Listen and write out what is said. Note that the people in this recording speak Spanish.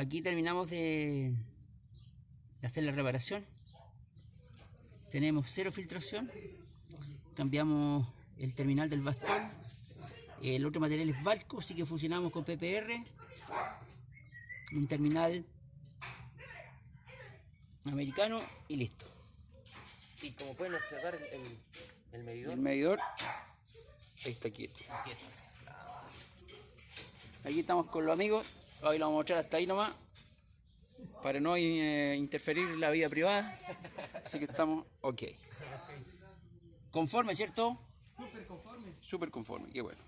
aquí terminamos de hacer la reparación. Tenemos cero filtración. Cambiamos el terminal del bastón. El otro material es Valco, así que funcionamos con PPR. Un terminal americano y listo. Y como pueden observar el medidor. El medidor está quieto. Aquí estamos con los amigos. Hoy lo vamos a mostrar hasta ahí nomás, para no interferir en la vida privada. Así que estamos ok. Conforme, ¿cierto? Súper conforme. Súper conforme, qué bueno.